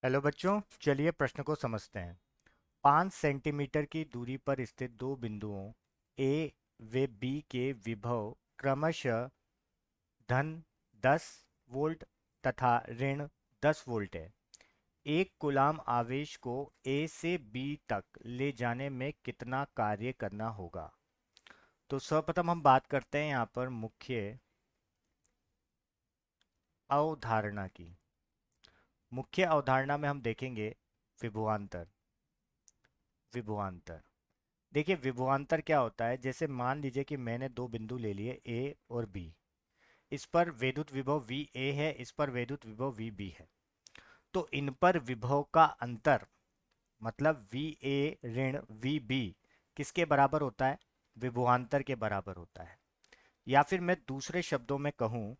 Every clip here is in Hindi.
हेलो बच्चों, चलिए प्रश्न को समझते हैं। 5 सेंटीमीटर की दूरी पर स्थित दो बिंदुओं ए व बी के विभव क्रमशः धन 10 वोल्ट तथा ऋण 10 वोल्ट है। एक कूलाम आवेश को ए से बी तक ले जाने में कितना कार्य करना होगा? तो सर्वप्रथम हम बात करते हैं यहाँ पर मुख्य अवधारणा की। मुख्य अवधारणा में हम देखेंगे विभवांतर। विभवांतर देखिए, विभवांतर क्या होता है? जैसे मान लीजिए कि मैंने दो बिंदु ले लिए ए और बी। इस पर वैद्युत विभव वी ए है, इस पर वैद्युत विभव वी बी है। तो इन पर विभव का अंतर मतलब वी ए ऋण वी बी किसके बराबर होता है? विभवांतर के बराबर होता है। या फिर मैं दूसरे शब्दों में कहूं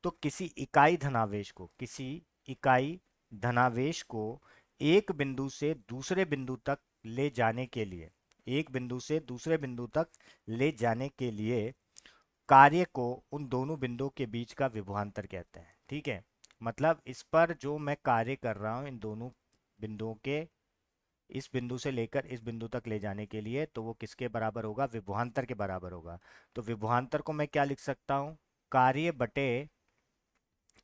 तो किसी इकाई धनावेश को एक बिंदु से दूसरे बिंदु तक ले जाने के लिए एक बिंदु से दूसरे बिंदु तक ले जाने के लिए कार्य को उन दोनों बिंदुओं के बीच का विभवांतर कहते हैं। ठीक है, मतलब इस पर जो मैं कार्य कर रहा हूं इन दोनों बिंदुओं के, इस बिंदु से लेकर इस बिंदु तक ले जाने के लिए, तो वो किसके बराबर होगा? विभवांतर के बराबर होगा। तो विभवांतर को मैं क्या लिख सकता हूं? कार्य बटे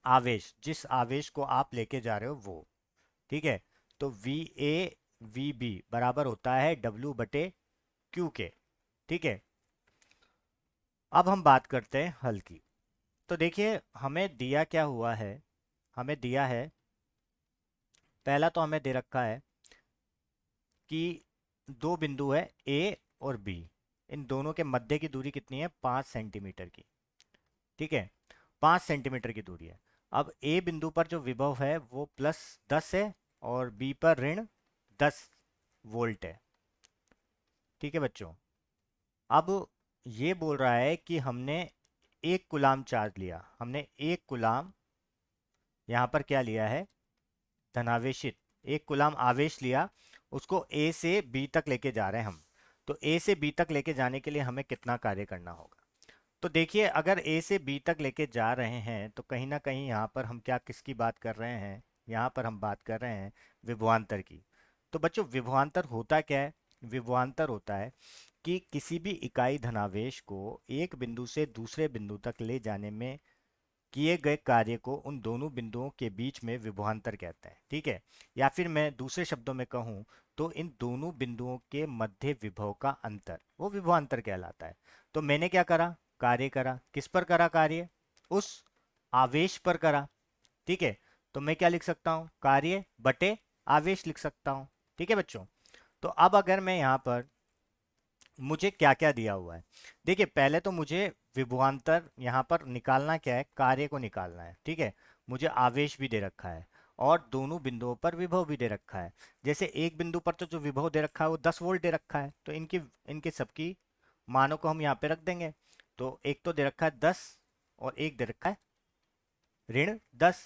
आवेश, जिस आवेश को आप लेके जा रहे हो वो। ठीक है, तो वी ए वी बी बराबर होता है डब्ल्यू बटे क्यू के। ठीक है, अब हम बात करते हैं हल की। तो देखिए, हमें दिया क्या हुआ है? हमें दिया है, पहला तो हमें दे रखा है कि दो बिंदु है ए और बी। इन दोनों के मध्य की दूरी कितनी है? 5 सेंटीमीटर की। ठीक है, 5 सेंटीमीटर की दूरी है। अब ए बिंदु पर जो विभव है वो +10 है और बी पर ऋण 10 वोल्ट है। ठीक है बच्चों, अब ये बोल रहा है कि हमने एक कुलाम चार्ज लिया। हमने एक कुलाम यहाँ पर क्या लिया है? धनावेशित एक कुलाम आवेश लिया। उसको ए से बी तक लेके जा रहे हैं हम। तो ए से बी तक लेके जाने के लिए हमें कितना कार्य करना होगा? तो देखिए, अगर ए से बी तक लेके जा रहे हैं तो कहीं ना कहीं यहाँ पर हम क्या किसकी बात कर रहे हैं? यहाँ पर हम बात कर रहे हैं विभवांतर की। तो बच्चों, विभवांतर होता क्या है? विभवांतर होता है कि किसी भी इकाई धनावेश को एक बिंदु से दूसरे बिंदु तक ले जाने में किए गए कार्य को उन दोनों बिंदुओं के बीच में विभवांतर कहते हैं। ठीक है, या फिर मैं दूसरे शब्दों में कहूं तो इन दोनों बिंदुओं के मध्य विभव का अंतर वो विभवांतर कहलाता है। तो मैंने क्या करा? कार्य करा। किस पर करा कार्य? उस आवेश पर करा। ठीक है, तो मैं क्या लिख सकता हूं? कार्य बटे आवेश लिख सकता हूं। ठीक है बच्चों, तो अब अगर मैं यहाँ पर, मुझे क्या क्या दिया हुआ है? देखिए, पहले तो मुझे विभवांतर यहाँ पर निकालना क्या है? कार्य को निकालना है। ठीक है, मुझे आवेश भी दे रखा है और दोनों बिंदुओं पर विभव भी दे रखा है। जैसे एक बिंदु पर तो जो विभव दे रखा है वो 10 वोल्ट दे रखा है, तो इनकी इनके सबकी मानों को हम यहाँ पे रख देंगे। तो एक तो दे रखा है 10 और एक दे रखा है ऋण 10।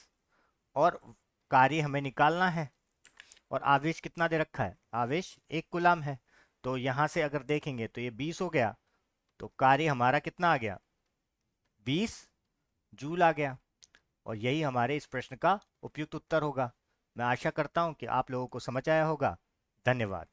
और कार्य हमें निकालना है और आवेश कितना दे रखा है? आवेश 1 कूलाम है। तो यहां से अगर देखेंगे तो ये 20 हो गया। तो कार्य हमारा कितना आ गया? 20 जूल आ गया। और यही हमारे इस प्रश्न का उपयुक्त उत्तर होगा। मैं आशा करता हूं कि आप लोगों को समझ आया होगा। धन्यवाद।